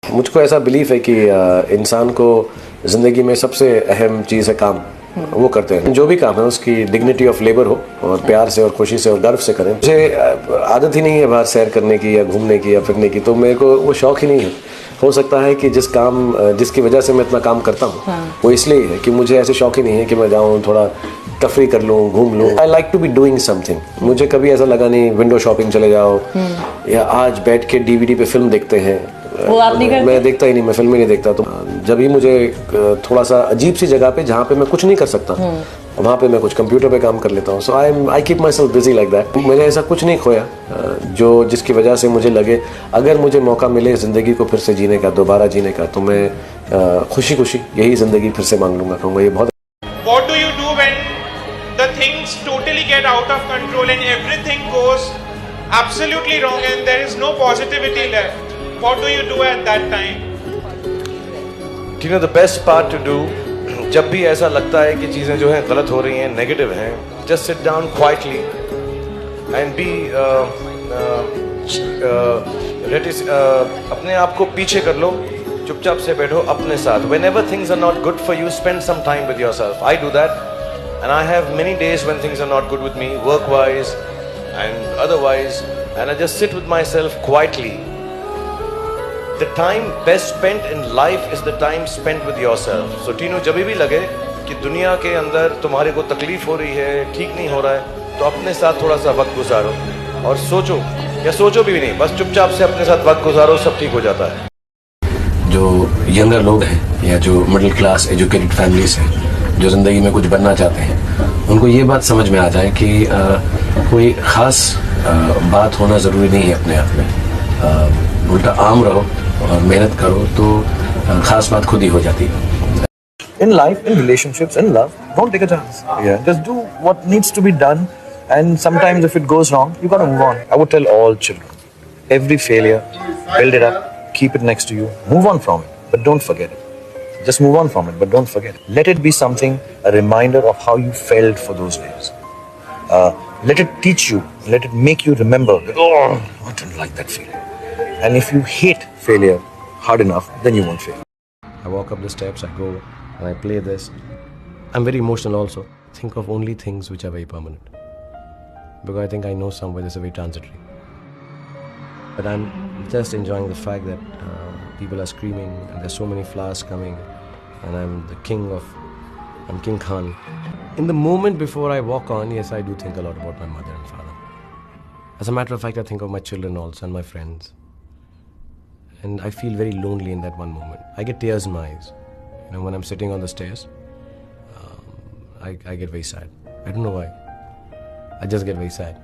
मुझको ऐसा बिलीफ है कि इंसान को ज़िंदगी में सबसे अहम चीज़ है काम। वो करते हैं जो भी काम है उसकी डिग्निटी ऑफ लेबर हो और प्यार से और खुशी से और गर्व से करें। मुझे आदत ही नहीं है बाहर सैर करने की या घूमने की या फिरने की, तो मेरे को वो शौक़ ही नहीं है। हो सकता है कि जिसकी वजह से मैं इतना काम करता हूँ वो इसलिए है कि मुझे ऐसे शौक़ ही नहीं है कि मैं जाऊँ थोड़ा तफरी कर लूँ, घूम लूँ। I like to be doing something. मुझे कभी ऐसा लगा नहीं विंडो शॉपिंग चले जाओ या आज बैठ के डीवीडी पे फिल्म देखते हैं, वो आप नहीं करते? मैं देखता ही नहीं, मैं फिल्म ही नहीं देखता। तो जब भी मुझे थोड़ा सा अजीब सी जगह पे जहाँ पे मैं कुछ नहीं कर सकता वहाँ पे मैं कुछ कंप्यूटर पे काम कर लेता हूँ। So I keep myself busy like that. मैंने ऐसा कुछ नहीं खोया जिसकी वजह से मुझे लगे अगर मुझे मौका मिले ज़िंदगी को फिर से जीने का, दोबारा जीने का, तो मैं खुशी खुशी यही ज़िंदगी फिर से मांग लूँगा। कहूँगा ये बहुत। What do you do when the things totally get out of control and everything goes absolutely wrong and there is no positivity left? What do you do at that time? You know the best part to do, जब भी ऐसा लगता है कि चीज़ें जो हैं गलत हो रही हैं, नेगेटिव हैं, just sit down quietly and be अपने आप को पीछे कर लो, चुपचाप से बैठो अपने साथ। Whenever things are not good for you, spend some time with yourself. I do that, and I have many days when things are not good with me, work-wise and otherwise, and I just sit with myself quietly. The time best spent in life is the time spent with yourself. So Tinu, जब भी लगे कि दुनिया के अंदर तुम्हारे को तकलीफ हो रही है, ठीक नहीं हो रहा है, तो अपने साथ थोड़ा सा वक्त गुजारो और सोचो, या सोचो भी नहीं, बस चुपचाप से अपने साथ वक्त गुजारो, सब ठीक हो जाता है। जो यंगर लोग हैं या जो मिडिल क्लास एजुकेटेड फैमिलीज हैं जो ज़िंदगी में कुछ बनना चाहते हैं, उनको ये बात समझ में आ जाए कि कोई ख़ास बात होना ज़रूरी नहीं है अपने आप में। उल्टा आम रहो और मेहनत करो तो खास बात खुद ही हो जाती है। In life, in relationships, in love, don't take a chance. Yeah, just do what needs to be done, and sometimes if it goes wrong, you gotta move on. I would tell all children, every failure, build it up, keep it next to you, move on from it, but don't forget it. Just move on from it, but don't forget it. Let it be something, a reminder of how you felt for those days. Let it teach you, let it make you remember that, oh, I didn't like that feeling. And if you hate failure hard enough, then you won't fail. I walk up the steps, I go and I play this. I'm very emotional also. Think of only things which are very permanent. Because I think I know somewhere this is very transitory. But I'm just enjoying the fact that people are screaming and there's so many flowers coming and I'm King Khan. In the moment before I walk on, yes, I do think a lot about my mother and father. As a matter of fact, I think of my children also and my friends. And I feel very lonely in that one moment. I get tears in my eyes. You know, when I'm sitting on the stairs, I get very sad. I don't know why. I just get very sad.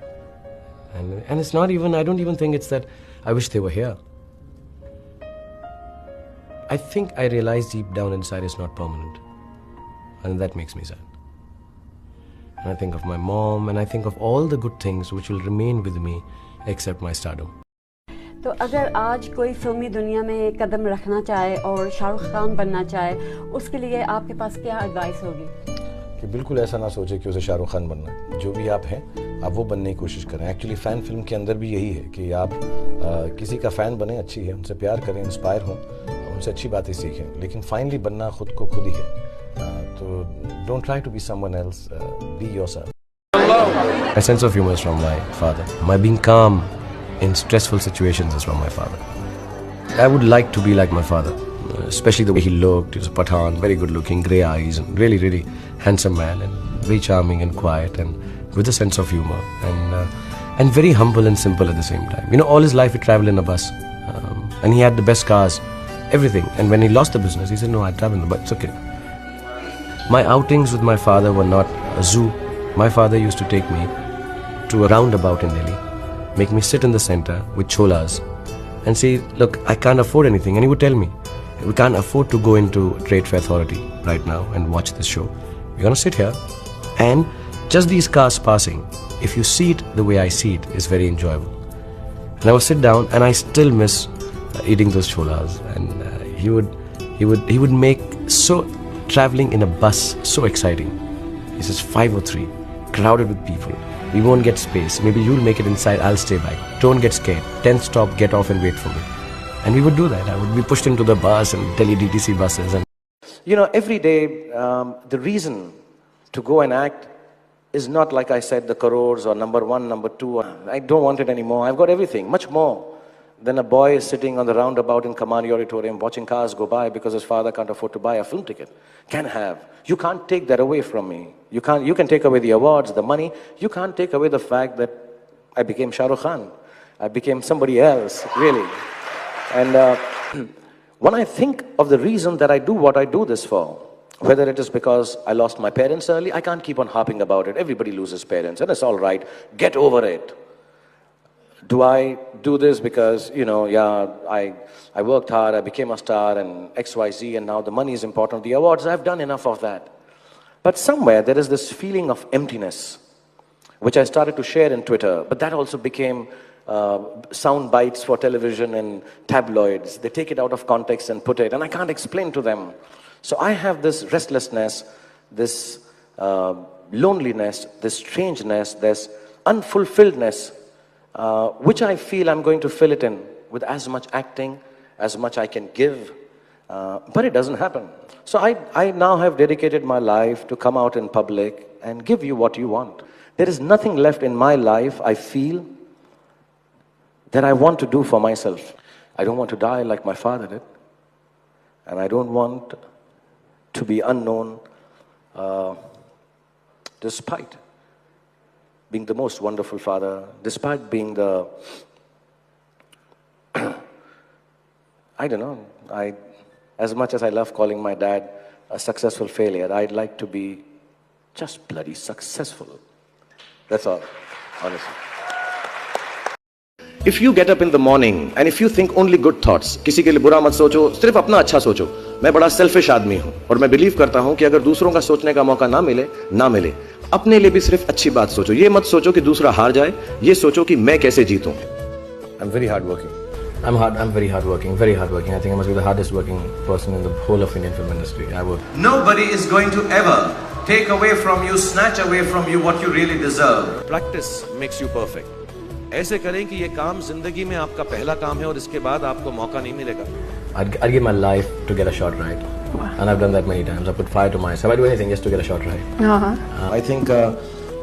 And it's not even, I don't even think it's that I wish they were here. I think I realize deep down inside it's not permanent. And that makes me sad. And I think of my mom and I think of all the good things which will remain with me except my stardom. तो अगर आज कोई फिल्मी दुनिया में कदम रखना चाहे और शाहरुख खान बनना चाहे, उसके लिए आपके पास क्या एडवाइस होगी? कि बिल्कुल ऐसा ना सोचे कि उसे शाहरुख खान बनना है। जो भी आप हैं, आप वो बनने की कोशिश करें। एक्चुअली फ़ैन फिल्म के अंदर भी यही है कि आप किसी का फ़ैन बने, अच्छी है, उनसे प्यार करें, इंस्पायर हों, उनसे अच्छी बातें सीखें, लेकिन फाइनली बनना खुद को खुद ही है। तो don't try to be someone else, be yourself. My sense of humor is from my father. My being calm in stressful situations is from my father. I would like to be like my father, especially the way he looked. He was a Pathan, very good looking, grey eyes, and really, really handsome man, and very charming and quiet, and with a sense of humor, and very humble and simple at the same time. You know, all his life he traveled in a bus, and he had the best cars, everything. And when he lost the business, he said, "No, I travel in a bus. It's okay." My outings with my father were not a zoo. My father used to take me to a roundabout in Delhi, make me sit in the center with cholas and say, "Look, I can't afford anything." And he would tell me, "We can't afford to go into Trade Fair Authority right now and watch this show. We're going to sit here and just these cars passing, if you see it the way I see it, is very enjoyable." And I would sit down and I still miss eating those cholas. And he would make traveling in a bus so exciting. He says 5 or 3, crowded with people. We won't get space. Maybe you'll make it inside, I'll stay back. Don't get scared. 10th stop, get off and wait for me. And we would do that. I would be pushed into the bus and Delhi DTC buses. And You know, every day, the reason to go and act is not, like I said, the crores or number one, number two. I don't want it anymore. I've got everything, much more than a boy sitting on the roundabout in Kamani Auditorium watching cars go by because his father can't afford to buy a film ticket. Can have. You can't take that away from me. You can take away the awards, the money. You can't take away the fact that I became Shah Rukh Khan. I became somebody else, really. And when I think of the reason that I do what I do this for, whether it is because I lost my parents early, I can't keep on harping about it. Everybody loses parents, and it's all right. Get over it. Do I do this because, you know, yeah, I worked hard, I became a star, and XYZ, and now the money is important, the awards, I've done enough of that. But somewhere there is this feeling of emptiness, which I started to share in Twitter, but that also became sound bites for television and tabloids. They take it out of context and put it, and I can't explain to them. So I have this restlessness, this loneliness, this strangeness, this unfulfilledness, which I feel I'm going to fill it in with as much acting, as much I can give, but it doesn't happen. So I now have dedicated my life to come out in public and give you what you want. There is nothing left in my life, I feel, that I want to do for myself. I don't want to die like my father did, and I don't want to be unknown despite being the most wonderful father, despite being the, I don't know, as much as I love calling my dad a successful failure, I'd like to be just bloody successful. That's all, honestly. If you get up in the morning and if you think only good thoughts, किसी के लिए बुरा मत सोचो, सिर्फ अपना अच्छा सोचो. मैं बड़ा सेल्फिश आदमी हूँ और मैं बिलीव करता हूँ कि अगर दूसरों का सोचने का मौका ना मिले, अपने लिए भी सिर्फ अच्छी बात सोचो. ये मत सोचो कि दूसरा हार जाए, ये सोचो कि मैं कैसे जीतूं. I'm very hardworking. I'm very hardworking. I think I must be the hardest working person in the whole of Indian film industry. Nobody is going to ever take away from you, snatch away from you what you really deserve. Practice makes you perfect. ऐसे करें कि ये काम जिंदगी में आपका पहला काम है और इसके बाद आपको मौका नहीं मिलेगा. I'd give my life to get a shot right. Wow. And I've done that many times. I put fire to myself. I do anything just to get a shot right. I think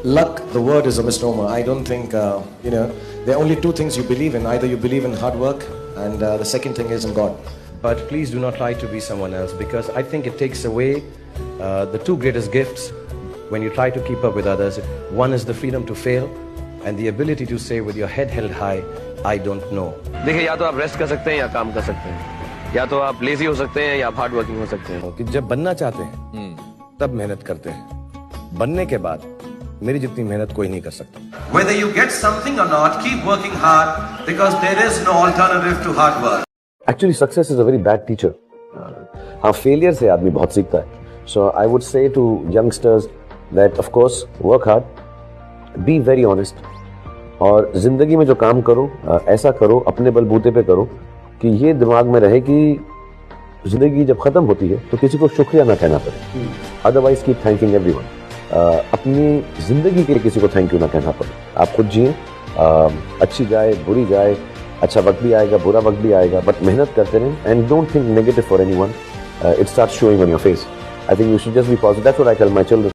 luck, the word is a misnomer. I don't think, there are only two things you believe in. Either you believe in hard work and the second thing is in God. But please do not try to be someone else, because I think it takes away the two greatest gifts when you try to keep up with others. One is the freedom to fail and the ability to say with your head held high, I don't know. देखिए, या तो आप rest कर सकते हैं या काम कर सकते हैं, या तो आप लेजी हो सकते हैं या आप हार्ड वर्किंग हो सकते हैं. कि जब बनना चाहते हैं तब मेहनत करते हैं, बनने के बाद मेरी जितनी मेहनत कोई नहीं कर सकता. Whether you get something or not, keep working hard because there is no alternative to hard work. Actually, success is a very bad teacher. हाँ, failure से आदमी बहुत सीखता है. So I would say to youngsters that of course work hard, be very honest. और जिंदगी में जो काम करो, ऐसा करो, अपने बलबूते पे करो कि ये दिमाग में रहे कि जिंदगी जब खत्म होती है तो किसी को शुक्रिया ना कहना पड़े. Otherwise keep thanking everyone. अपनी जिंदगी के लिए किसी को थैंक यू ना कहना पड़े. आप खुद जिए, अच्छी जाए, बुरी जाए, अच्छा वक्त भी आएगा, बुरा वक्त भी आएगा, बट मेहनत करते रहें. And don't think negative for anyone. It starts showing on your face. I think you should just be positive. That's what I tell my children.